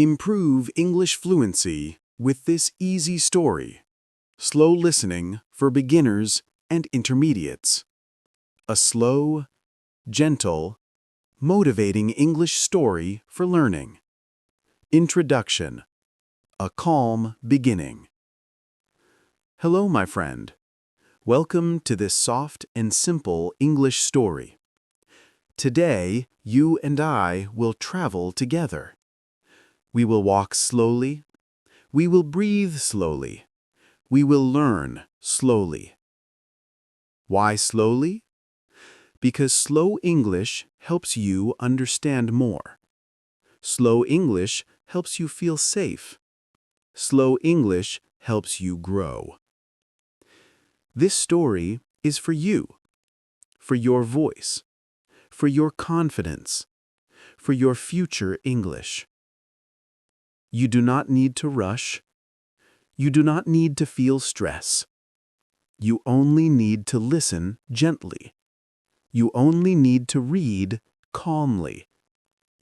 Improve English fluency with this easy story. Slow listening for beginners and intermediates. A slow, gentle, motivating English story for learning. Introduction. A calm beginning. Hello, my friend. Welcome to this soft and simple English story. Today, you and I will travel together. We will walk slowly. We will breathe slowly. We will learn slowly. Why slowly? Because slow English helps you understand more. Slow English helps you feel safe. Slow English helps you grow. This story is for you, for your voice, for your confidence, for your future English. You do not need to rush. You do not need to feel stress. You only need to listen gently. You only need to read calmly.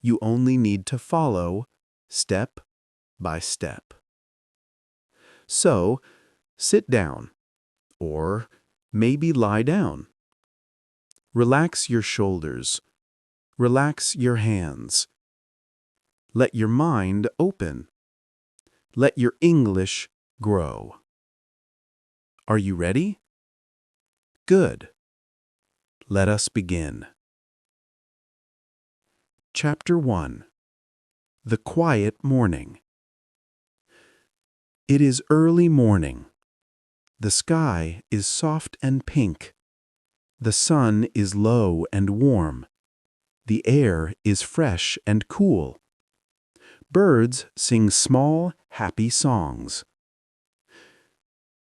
You only need to follow step by step. So, sit down, or maybe lie down. Relax your shoulders. Relax your hands. Let your mind open. Let your English grow. Are you ready? Good. Let us begin. Chapter 1. The Quiet Morning. It is early morning. The sky is soft and pink. The sun is low and warm. The air is fresh and cool. Birds sing small, happy songs.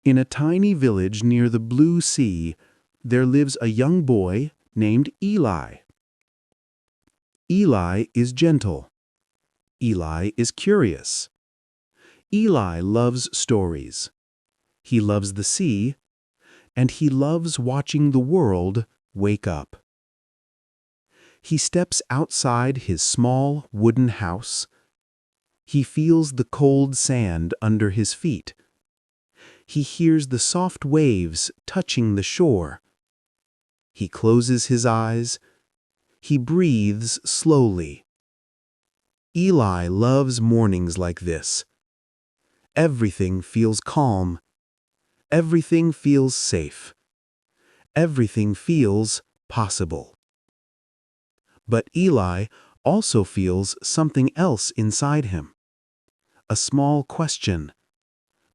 In a tiny village near the blue sea, there lives a young boy named Eli. Eli is gentle. Eli is curious. Eli loves stories. He loves the sea, and he loves watching the world wake up. He steps outside his small wooden house. He feels the cold sand under his feet. He hears the soft waves touching the shore. He closes his eyes. He breathes slowly. Eli loves mornings like this. Everything feels calm. Everything feels safe. Everything feels possible. But Eli also feels something else inside him. A small question.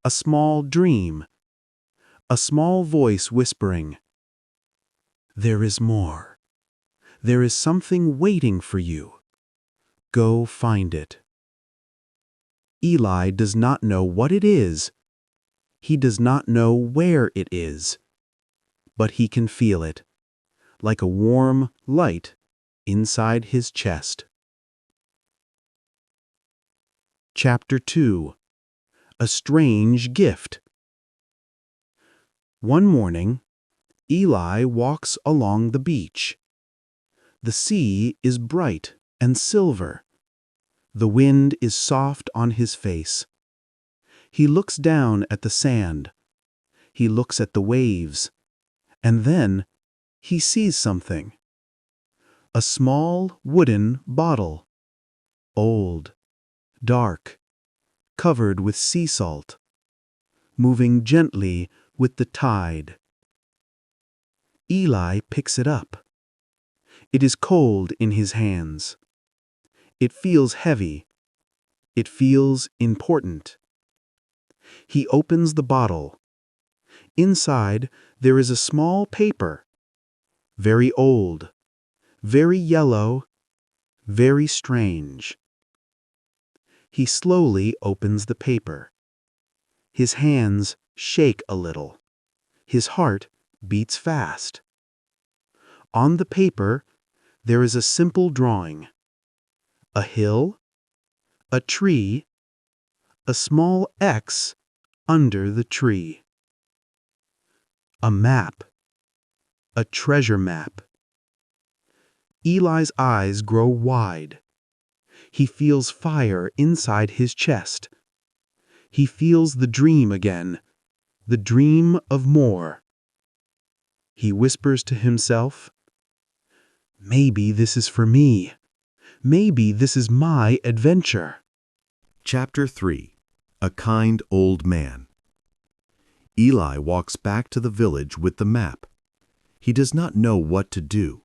A small dream. A small voice whispering, "There is more. There is something waiting for you. Go find it." Eli does not know what it is. He does not know where it is. But he can feel it, like a warm light inside his chest. Chapter 2. A Strange Gift. One morning, Eli walks along the beach. The sea is bright and silver. The wind is soft on his face. He looks down at the sand. He looks at the waves. And then he sees something. A small wooden bottle. Old, dark, covered with sea salt, moving gently with the tide. Eli picks it up. It is cold in his hands. It feels heavy. It feels important. He opens the bottle. Inside, there is a small paper. Very old, very yellow, very strange. He slowly opens the paper. His hands shake a little. His heart beats fast. On the paper, there is a simple drawing. A hill, a tree, a small X under the tree. A map. A treasure map. Eli's eyes grow wide. He feels fire inside his chest. He feels the dream again, the dream of more. He whispers to himself, "Maybe this is for me. Maybe this is my adventure." Chapter 3. A Kind Old Man. Eli walks back to the village with the map. He does not know what to do.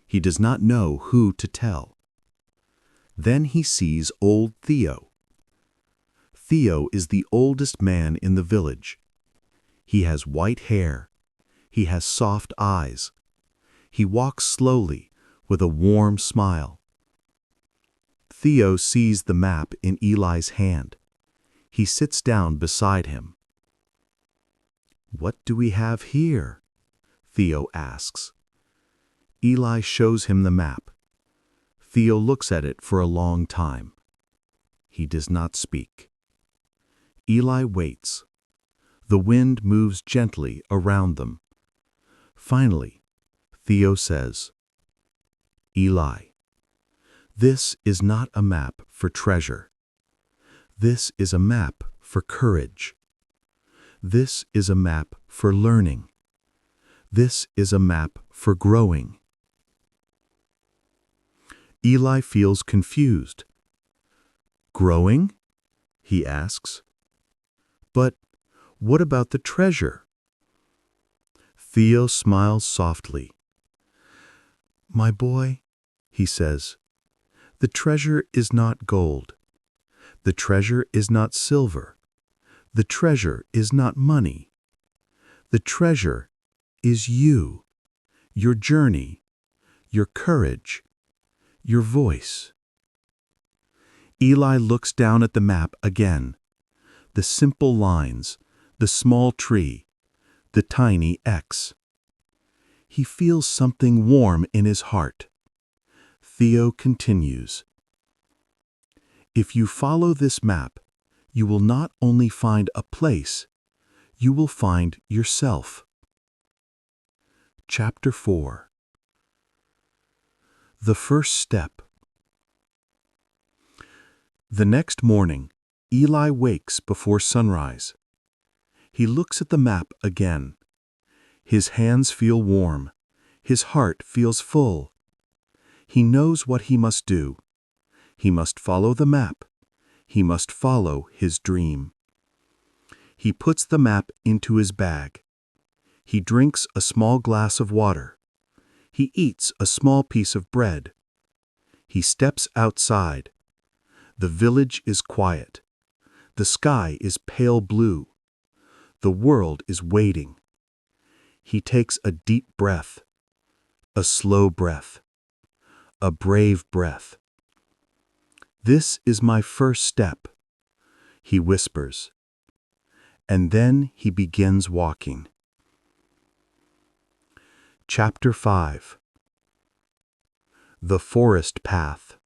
He does not know who to tell. Then he sees old Theo. Theo is the oldest man in the village. He has white hair. He has soft eyes. He walks slowly with a warm smile. Theo sees the map in Eli's hand. He sits down beside him. "What do we have here?" Theo asks. Eli shows him the map. Theo looks at it for a long time. He does not speak. Eli waits. The wind moves gently around them. Finally, Theo says, "Eli, this is not a map for treasure. This is a map for courage. This is a map for learning. This is a map for growing." Eli feels confused. "Growing?" he asks. "But what about the treasure?" Theo smiles softly. "My boy," he says, "the treasure is not gold. The treasure is not silver. The treasure is not money. The treasure is you, your journey, your courage, your voice." Eli looks down at the map again. The simple lines, the small tree, the tiny X. He feels something warm in his heart. Theo continues, "If you follow this map, you will not only find a place, you will find yourself." Chapter 4. The First Step. The next morning, Eli wakes before sunrise. He looks at the map again. His hands feel warm. His heart feels full. He knows what he must do. He must follow the map. He must follow his dream. He puts the map into his bag. He drinks a small glass of water. He eats a small piece of bread. He steps outside. The village is quiet. The sky is pale blue. The world is waiting. He takes a deep breath, a slow breath, a brave breath. "This is my first step," he whispers. And then he begins walking. Chapter 5. The Forest Path.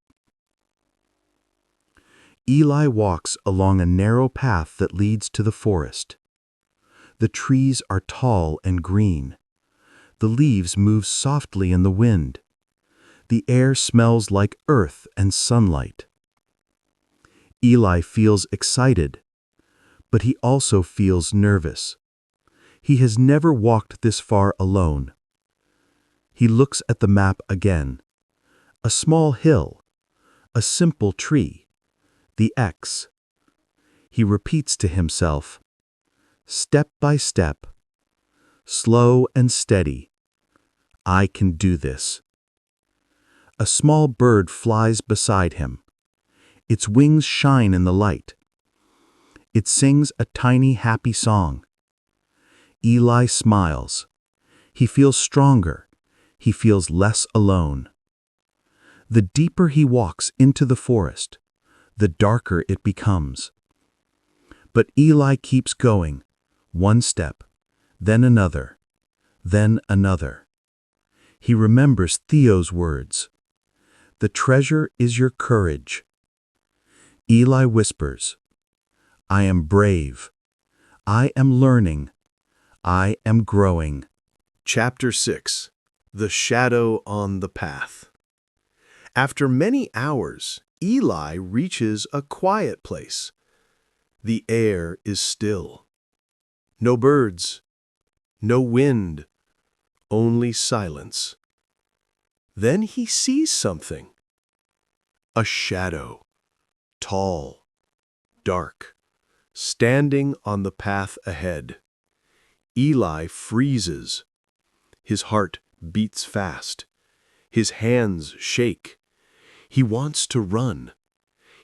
Eli walks along a narrow path that leads to the forest. The trees are tall and green. The leaves move softly in the wind. The air smells like earth and sunlight. Eli feels excited, but he also feels nervous. He has never walked this far alone. He looks at the map again. A small hill, a simple tree, the X. He repeats to himself, "Step by step, slow and steady, I can do this." A small bird flies beside him. Its wings shine in the light. It sings a tiny happy song. Eli smiles. He feels stronger. He feels less alone. The deeper he walks into the forest, the darker it becomes. But Eli keeps going, one step, then another, then another. He remembers Theo's words, "The treasure is your courage." Eli whispers, "I am brave. I am learning. I am growing." Chapter 6. The Shadow on the Path. After many hours, Eli reaches a quiet place. The air is still. No birds, no wind, only silence. Then he sees something. A shadow, tall, dark, standing on the path ahead. Eli freezes. His heart beats fast. His hands shake. He wants to run.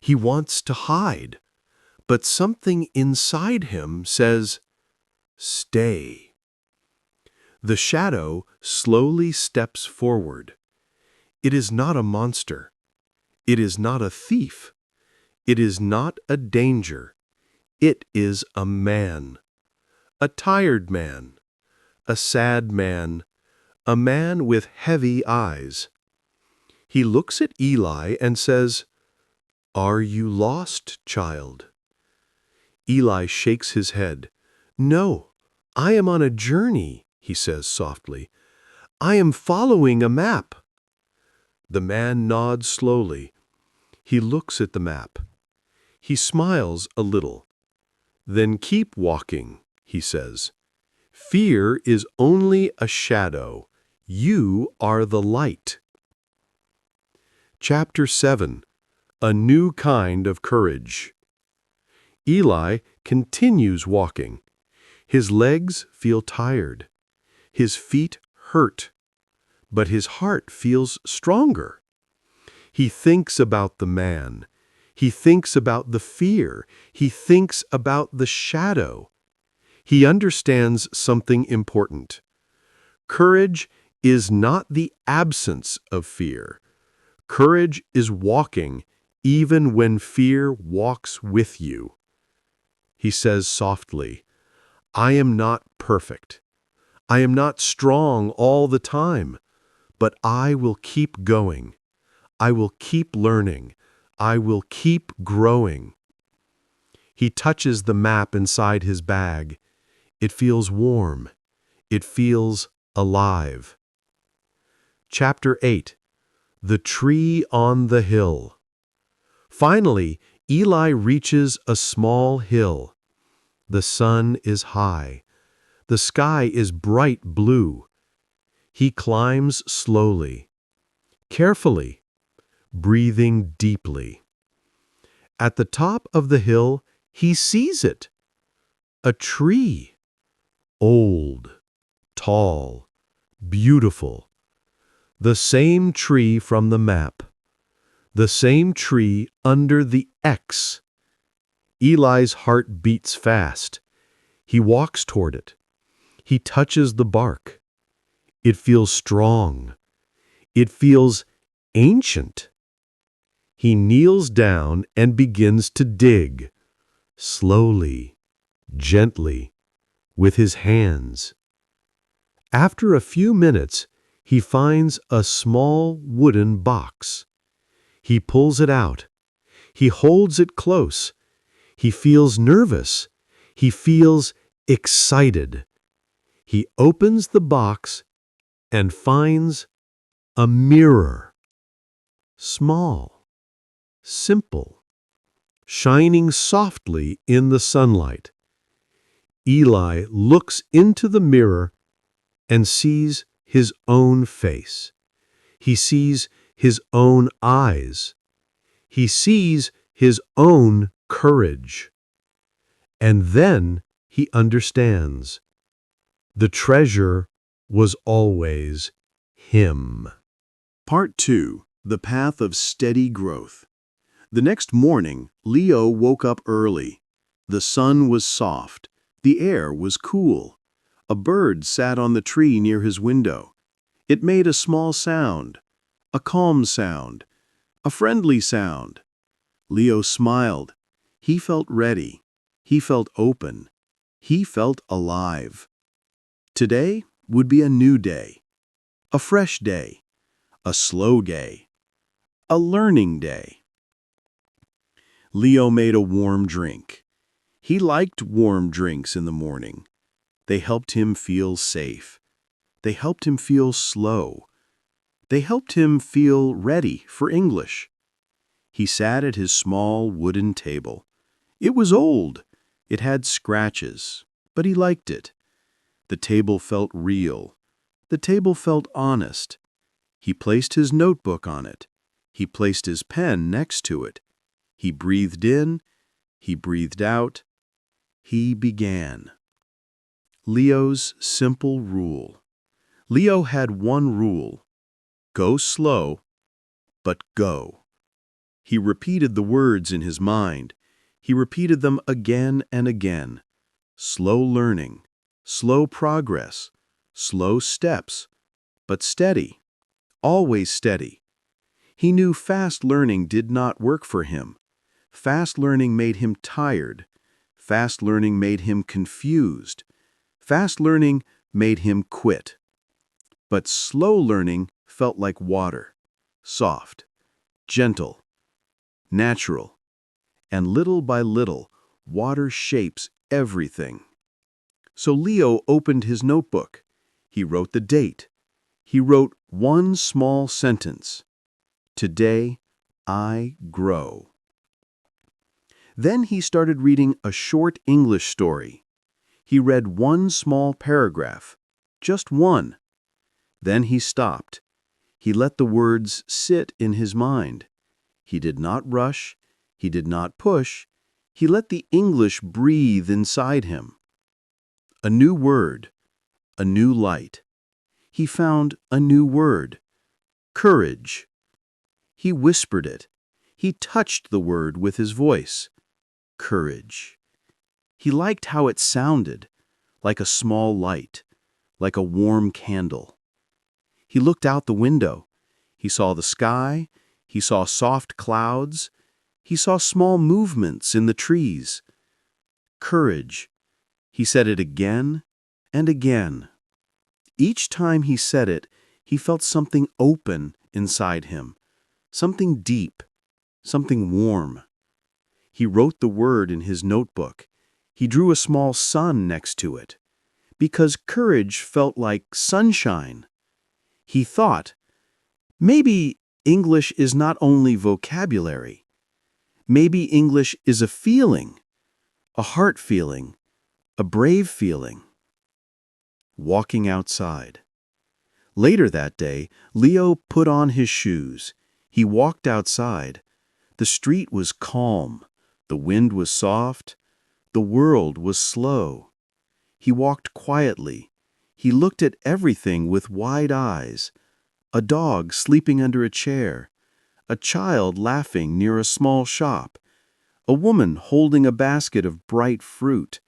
He wants to hide. But something inside him says, "Stay." The shadow slowly steps forward. It is not a monster. It is not a thief. It is not a danger. It is a man. A tired man. A sad man. A man with heavy eyes. He looks at Eli and says, "Are you lost, child?" Eli shakes his head. "No, I am on a journey," he says softly. "I am following a map." The man nods slowly. He looks at the map. He smiles a little. "Then keep walking," he says. "Fear is only a shadow. You are the light." Chapter 7. A New Kind of Courage. Eli continues walking. His legs feel tired. His feet hurt. But his heart feels stronger. He thinks about the man. He thinks about the fear. He thinks about the shadow. He understands something important. Courage is not the absence of fear. Courage is walking even when fear walks with you. He says softly, "I am not perfect. I am not strong all the time, but I will keep going. I will keep learning. I will keep growing." He touches the map inside his bag. It feels warm. It feels alive. Chapter 8. The Tree on the Hill. Finally, Eli reaches a small hill. The sun is high. The sky is bright blue. He climbs slowly, carefully, breathing deeply. At the top of the hill, he sees it. A tree. Old, tall, beautiful. The same tree from the map. The same tree under the X. Eli's heart beats fast. He walks toward it. He touches the bark. It feels strong. It feels ancient. He kneels down and begins to dig, slowly, gently, with his hands. After a few minutes, he finds a small wooden box. He pulls it out. He holds it close. He feels nervous. He feels excited. He opens the box and finds a mirror. Small, simple, shining softly in the sunlight. Eli looks into the mirror and sees his own face. He sees his own eyes. He sees his own courage. And then he understands. The treasure was always him. Part 2. The Path of Steady Growth. The next morning, Leo woke up early. The sun was soft. The air was cool. A bird sat on the tree near his window. It made a small sound, a calm sound, a friendly sound. Leo smiled. He felt ready. He felt open. He felt alive. Today would be a new day, a fresh day, a slow day, a learning day. Leo made a warm drink. He liked warm drinks in the morning. They helped him feel safe. They helped him feel slow. They helped him feel ready for English. He sat at his small wooden table. It was old. It had scratches, but he liked it. The table felt real. The table felt honest. He placed his notebook on it. He placed his pen next to it. He breathed in. He breathed out. He began. Leo's simple rule. Leo had one rule. Go slow, but go. He repeated the words in his mind. He repeated them again and again. Slow learning, slow progress, slow steps, but steady, always steady. He knew fast learning did not work for him. Fast learning made him tired. Fast learning made him confused. Fast learning made him quit. But slow learning felt like water, soft, gentle, natural, and little by little, water shapes everything. So Leo opened his notebook. He wrote the date. He wrote one small sentence. Today, I grow. Then he started reading a short English story. He read one small paragraph, just one. Then he stopped. He let the words sit in his mind. He did not rush. He did not push. He let the English breathe inside him. A new word, a new light. He found a new word, courage. He whispered it. He touched the word with his voice, courage. He liked how it sounded, like a small light, like a warm candle. He looked out the window. He saw the sky. He saw soft clouds. He saw small movements in the trees. Courage. He said it again and again. Each time he said it, he felt something open inside him, something deep, something warm. He wrote the word in his notebook. He drew a small sun next to it, because courage felt like sunshine. He thought, maybe English is not only vocabulary. Maybe English is a feeling, a heart feeling, a brave feeling. Walking outside. Later that day, Leo put on his shoes. He walked outside. The street was calm. The wind was soft. The world was slow. He walked quietly. He looked at everything with wide eyes. A dog sleeping under a chair. A child laughing near a small shop. A woman holding a basket of bright fruit.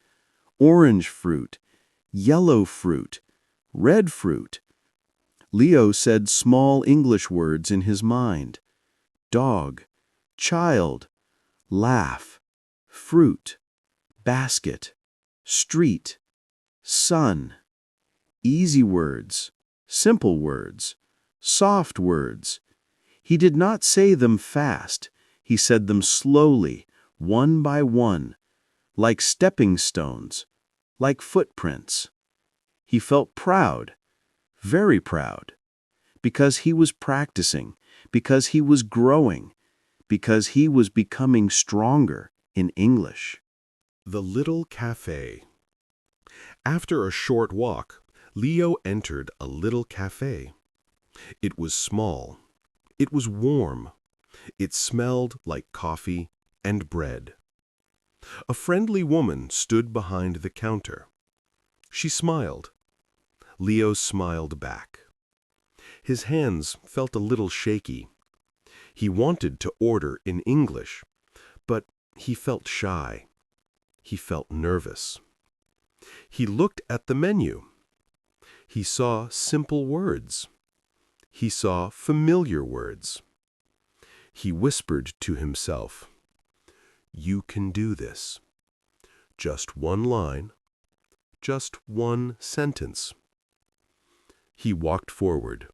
Orange fruit. Yellow fruit. Red fruit. Leo said small English words in his mind. Dog. Child. Laugh. Fruit. Basket. Street. Sun. Easy words. Simple words. Soft words. He did not say them fast. He said them slowly, one by one, like stepping stones, like footprints. He felt proud, very proud, because he was practicing, because he was growing, because he was becoming stronger in English. The Little Cafe. After a short walk, Leo entered a little cafe. It was small. It was warm. It smelled like coffee and bread. A friendly woman stood behind the counter. She smiled. Leo smiled back. His hands felt a little shaky. He wanted to order in English, but he felt shy. He felt nervous. He looked at the menu. He saw simple words. He saw familiar words. He whispered to himself, "You can do this. Just one line, just one sentence." He walked forward.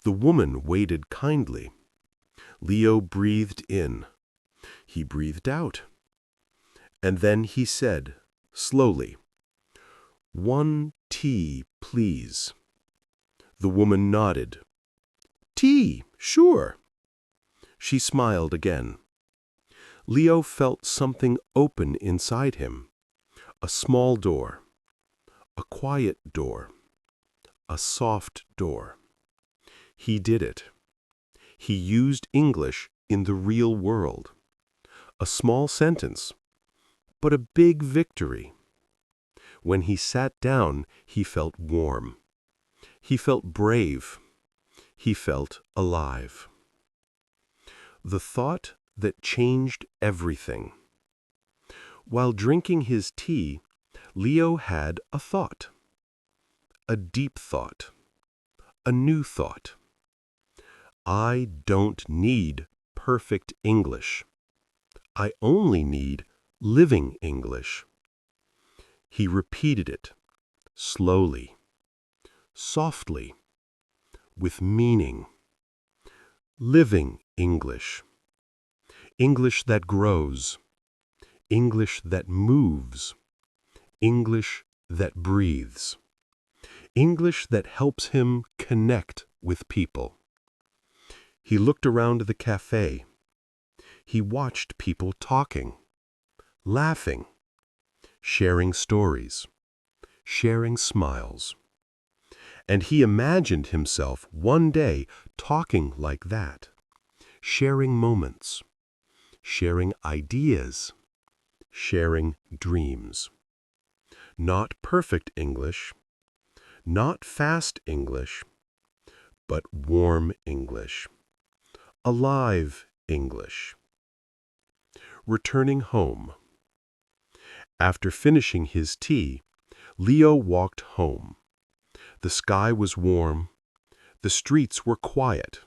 The woman waited kindly. Leo breathed in. He breathed out. And then he said, slowly, "1 tea, please." The woman nodded. "Tea, sure." She smiled again. Leo felt something open inside him. A small door. A quiet door. A soft door. He did it. He used English in the real world. A small sentence, but a big victory. When he sat down, he felt warm. He felt brave. He felt alive. The thought that changed everything. While drinking his tea, Leo had a thought. A deep thought. A new thought. I don't need perfect English. I only need living English. He repeated it, slowly, softly, with meaning. Living English. English that grows. English that moves. English that breathes. English that helps him connect with people. He looked around the cafe. He watched people talking, laughing, sharing stories, sharing smiles. And he imagined himself one day talking like that, sharing moments, sharing ideas, sharing dreams. Not perfect English, not fast English, but warm English, alive English. Returning home. After finishing his tea, Leo walked home. The sky was warm. The streets were quiet.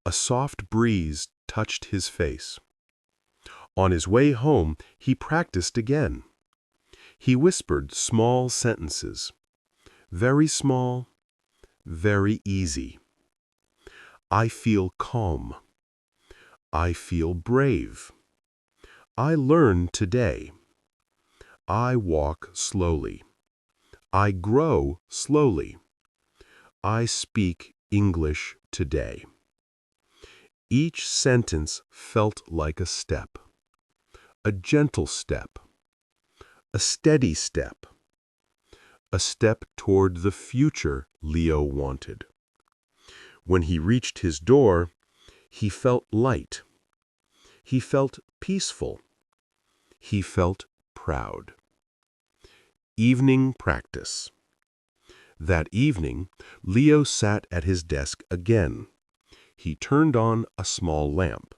A soft breeze touched his face. On his way home, he practiced again. He whispered small sentences. Very small, very easy. I feel calm. I feel brave. I learn today. I walk slowly. I grow slowly. I speak English today. Each sentence felt like a step. A gentle step. A steady step. A step toward the future Leo wanted. When he reached his door, he felt light. He felt peaceful. He felt proud. Evening practice. That evening, Leo sat at his desk again. He turned on a small lamp.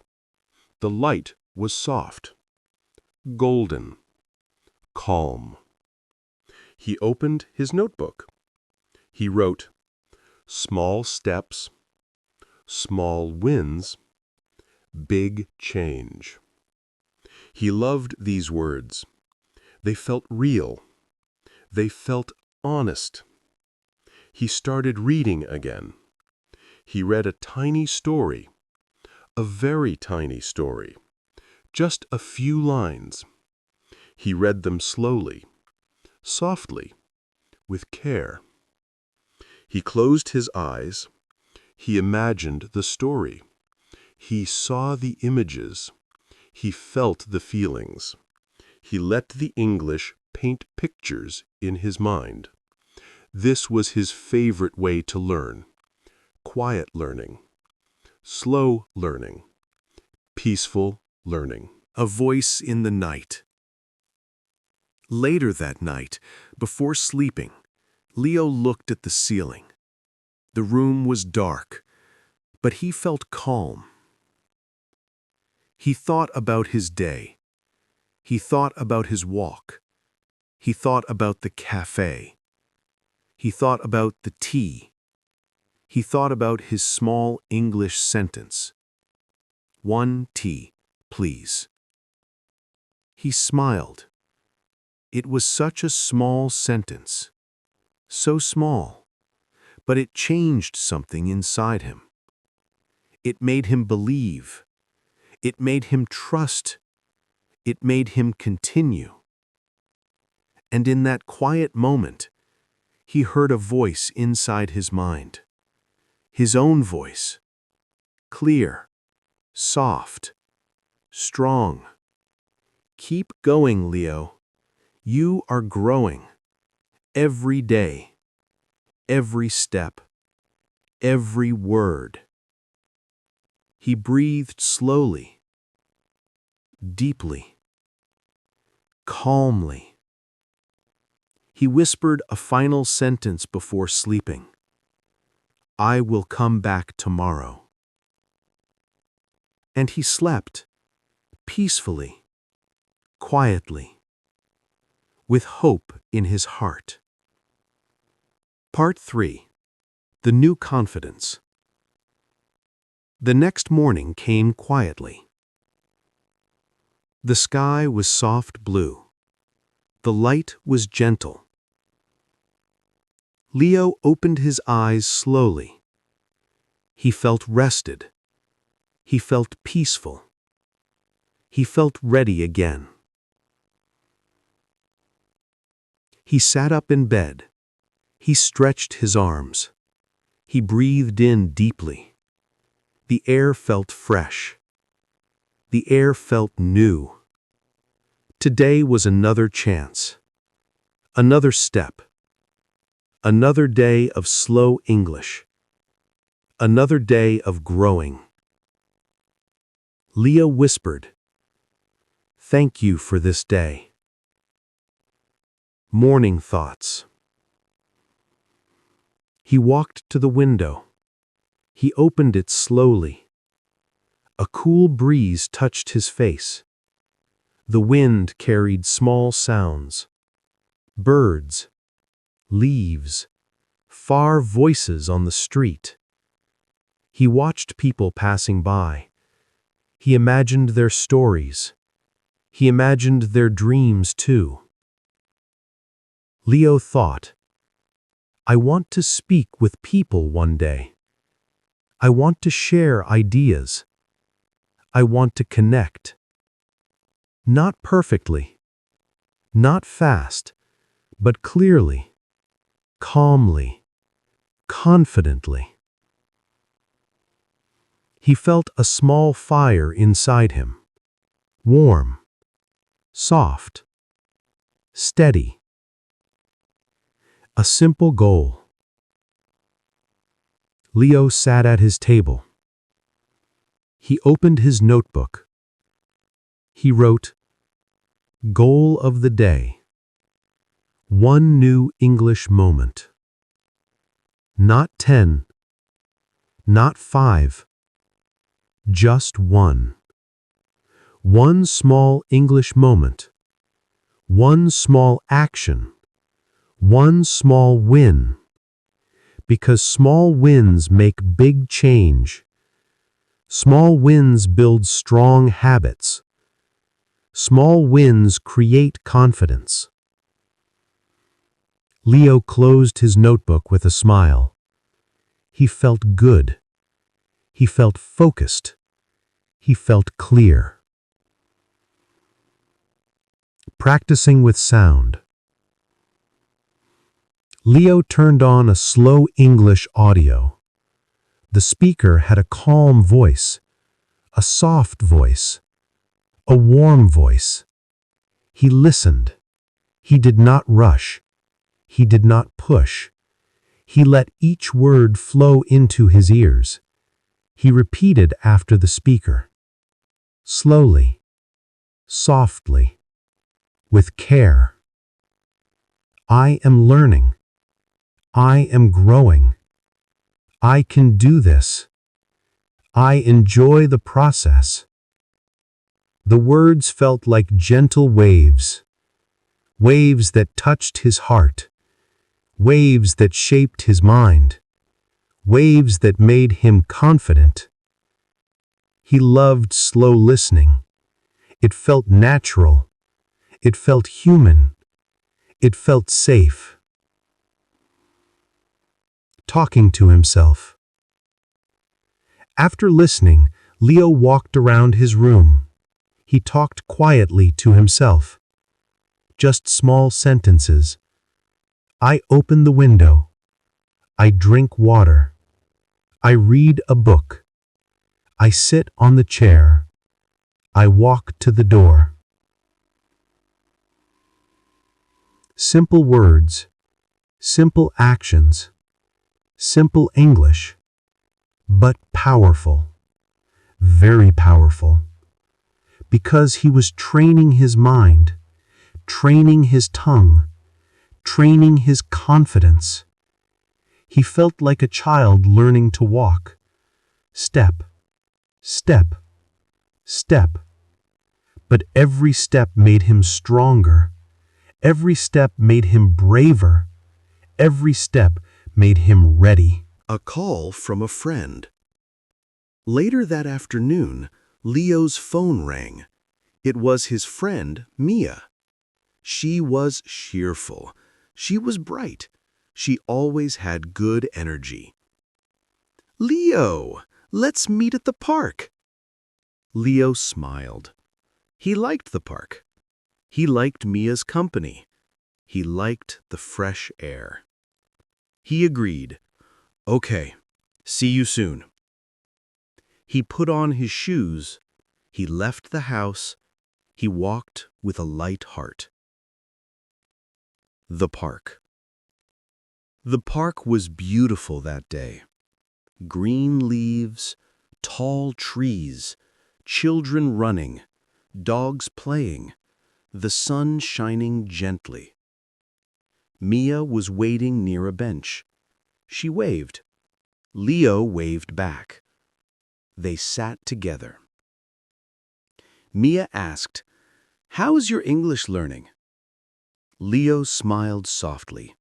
The light was soft, golden, calm. He opened his notebook. He wrote, small steps, small wins, big change. He loved these words. They felt real. They felt honest. He started reading again. He read a tiny story, a very tiny story, just a few lines. He read them slowly, softly, with care. He closed his eyes. He imagined the story. He saw the images. He felt the feelings. He let the English paint pictures in his mind. This was his favorite way to learn. Quiet learning. Slow learning. Peaceful learning. A voice in the night. Later that night, before sleeping, Leo looked at the ceiling. The room was dark, but he felt calm. He thought about his day. He thought about his walk. He thought about the cafe. He thought about the tea. He thought about his small English sentence. 1 tea, please. He smiled. It was such a small sentence. So small, but it changed something inside him. It made him believe. It made him trust. It made him continue. And in that quiet moment, he heard a voice inside his mind. His own voice. Clear, soft, strong. Keep going, Leo. You are growing. Every day, every step, every word. He breathed slowly, deeply, calmly. He whispered a final sentence before sleeping. I will come back tomorrow. And he slept, peacefully, quietly, with hope in his heart. Part 3. The New Confidence. The next morning came quietly. The sky was soft blue. The light was gentle. Leo opened his eyes slowly. He felt rested. He felt peaceful. He felt ready again. He sat up in bed. He stretched his arms. He breathed in deeply. The air felt fresh. The air felt new. Today was another chance. Another step. Another day of slow English. Another day of growing. Leo whispered, "Thank you for this day." Morning thoughts. He walked to the window. He opened it slowly. A cool breeze touched his face. The wind carried small sounds. Birds, leaves, far voices on the street. He watched people passing by. He imagined their stories. He imagined their dreams too. Leo thought, I want to speak with people one day. I want to share ideas. I want to connect. Not perfectly, not fast, but clearly, calmly, confidently. He felt a small fire inside him, warm, soft, steady. A simple goal. Leo sat at his table. He opened his notebook. He wrote, Goal of the day. One new English moment. Not 10, not 5, just one. One small English moment. One small action. One small win. Because small wins make big change. Small wins build strong habits. Small wins create confidence. Leo closed his notebook with a smile. He felt good. He felt focused. He felt clear. Practicing with sound. Leo turned on a slow English audio. The speaker had a calm voice, a soft voice, a warm voice. He listened. He did not rush. He did not push. He let each word flow into his ears. He repeated after the speaker. Slowly, softly, with care. I am learning. I am growing. I can do this. I enjoy the process. The words felt like gentle waves, waves that touched his heart, waves that shaped his mind, waves that made him confident. He loved slow listening. It felt natural. It felt human. It felt safe. Talking to himself. After listening, Leo walked around his room. He talked quietly to himself. Just small sentences. I open the window. I drink water. I read a book. I sit on the chair. I walk to the door. Simple words, simple actions, simple English, but powerful, very powerful, because he was training his mind, training his tongue, training his confidence. He felt like a child learning to walk. Step, step, step. But every step made him stronger. Every step made him braver. Every step made him ready. A call from a friend. Later that afternoon, Leo's phone rang. It was his friend, Mia. She was cheerful. She was bright. She always had good energy. "Leo, let's meet at the park." Leo smiled. He liked the park. He liked Mia's company. He liked the fresh air. He agreed. "Okay, see you soon." He put on his shoes. He left the house. He walked with a light heart. The park. The park was beautiful that day. Green leaves, tall trees, children running, dogs playing, the sun shining gently. Mia was waiting near a bench. She waved. Leo waved back. They sat together. Mia asked, "How's your English learning?" Leo smiled softly.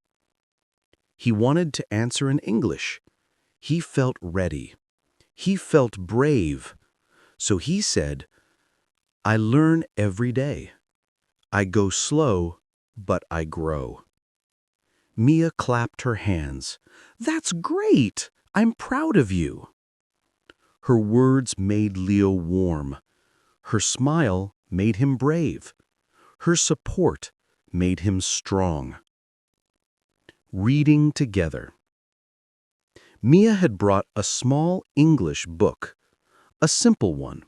He wanted to answer in English. He felt ready. He felt brave. So he said, "I learn every day. I go slow, but I grow." Mia clapped her hands. "That's great! I'm proud of you." Her words made Leo warm. Her smile made him brave. Her support made him strong. Reading together. Mia had brought a small English book, a simple one,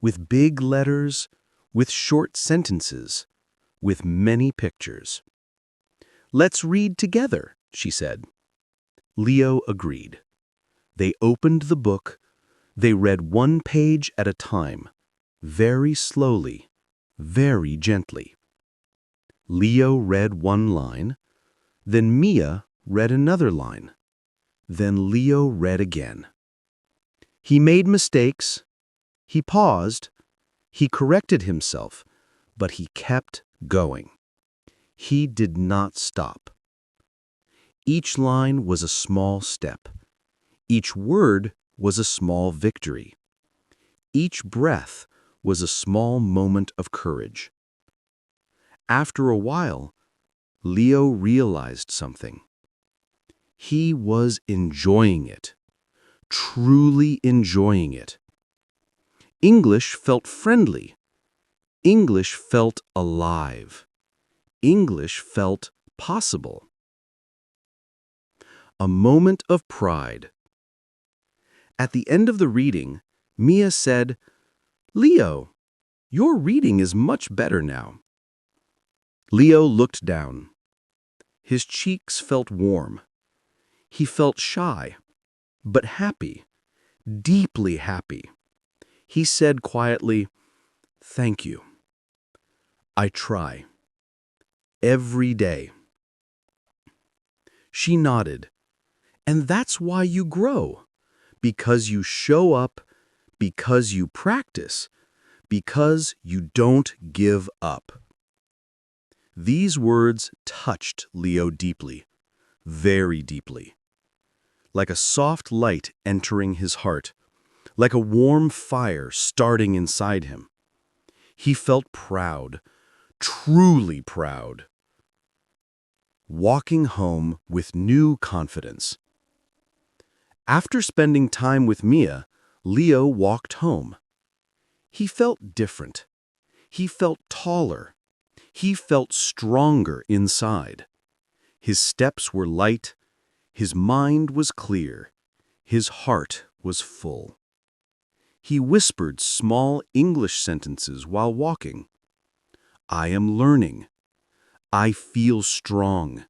with big letters, with short sentences, with many pictures. "Let's read together," she said. Leo agreed. They opened the book. They read one page at a time, very slowly, very gently. Leo read one line, then Mia read another line. Then Leo read again. He made mistakes. He paused. He corrected himself, but he kept going. He did not stop. Each line was a small step. Each word was a small victory. Each breath was a small moment of courage. After a while, Leo realized something. He was enjoying it, truly enjoying it. English felt friendly. English felt alive. English felt possible. A moment of pride. At the end of the reading, Mia said, "Leo, your reading is much better now." Leo looked down. His cheeks felt warm. He felt shy, but happy, deeply happy. He said quietly, "Thank you. I try. Every day." She nodded. "And that's why you grow. Because you show up, because you practice, because you don't give up." These words touched Leo deeply, very deeply. Like a soft light entering his heart, like a warm fire starting inside him. He felt proud, truly proud. Walking home with new confidence. After spending time with Mia, Leo walked home. He felt different. He felt taller. He felt stronger inside. His steps were light. His mind was clear. His heart was full. He whispered small English sentences while walking. I am learning. I feel strong.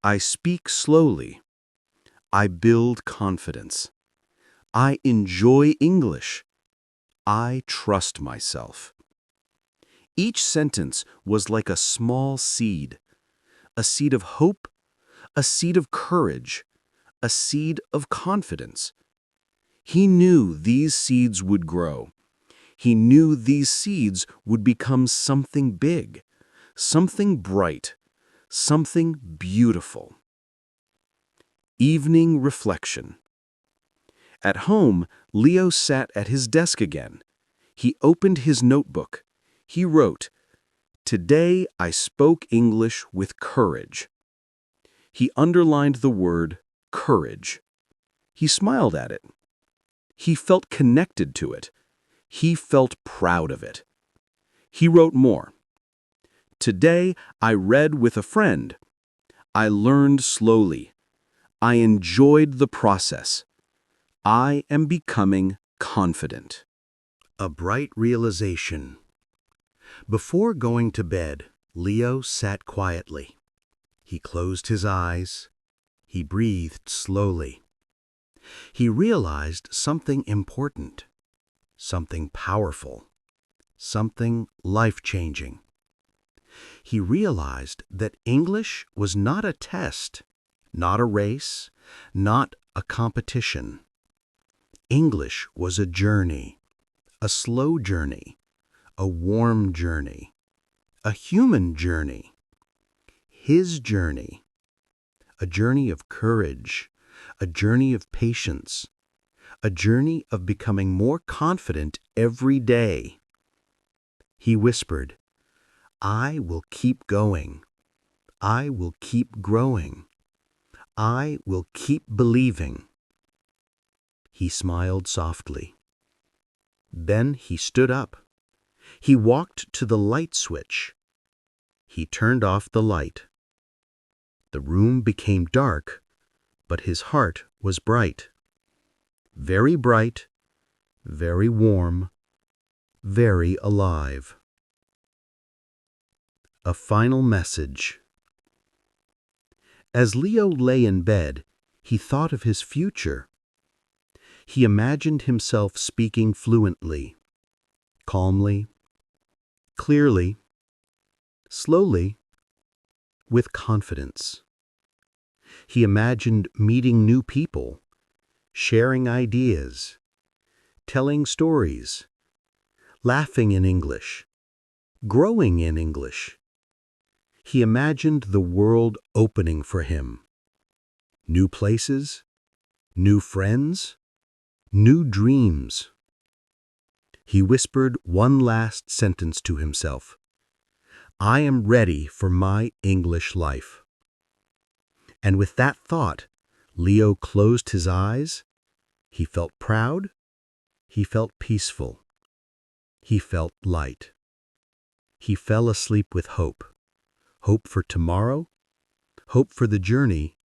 I speak slowly. I build confidence. I enjoy English. I trust myself. Each sentence was like a small seed, a seed of hope, a seed of courage, a seed of confidence. He knew these seeds would grow. He knew these seeds would become something big, something bright, something beautiful. Evening reflection. At home, Leo sat at his desk again. He opened his notebook. He wrote, "Today I spoke English with courage." He underlined the word courage. He smiled at it. He felt connected to it. He felt proud of it. He wrote more. Today I read with a friend. I learned slowly. I enjoyed the process. I am becoming confident. A bright realization. Before going to bed, Leo sat quietly. He closed his eyes. He breathed slowly. He realized something important, something powerful, something life-changing. He realized that English was not a test, not a race, not a competition. English was a journey, a slow journey, a warm journey, a human journey. His journey, a journey of courage, a journey of patience, a journey of becoming more confident every day. He whispered, I will keep going. I will keep growing. I will keep believing. He smiled softly. Then he stood up. He walked to the light switch. He turned off the light. The room became dark, but his heart was bright. Very bright, very warm, very alive. A final message. As Leo lay in bed, he thought of his future. He imagined himself speaking fluently, calmly, clearly, slowly, with confidence. He imagined meeting new people, sharing ideas, telling stories, laughing in English, growing in English. He imagined the world opening for him. New places, new friends, new dreams. He whispered one last sentence to himself. I am ready for my English life. And with that thought, Leo closed his eyes. He felt proud. He felt peaceful. He felt light. He fell asleep with hope. Hope for tomorrow. Hope for the journey.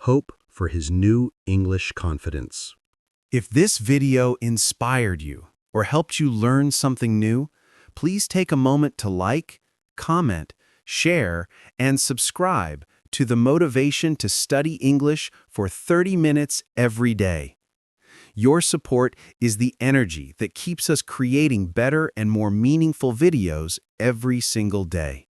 Hope for his new English confidence. If this video inspired you or helped you learn something new, please take a moment to like, comment, share, and subscribe to the Motivation to Study English for 30 minutes every day. Your support is the energy that keeps us creating better and more meaningful videos every single day.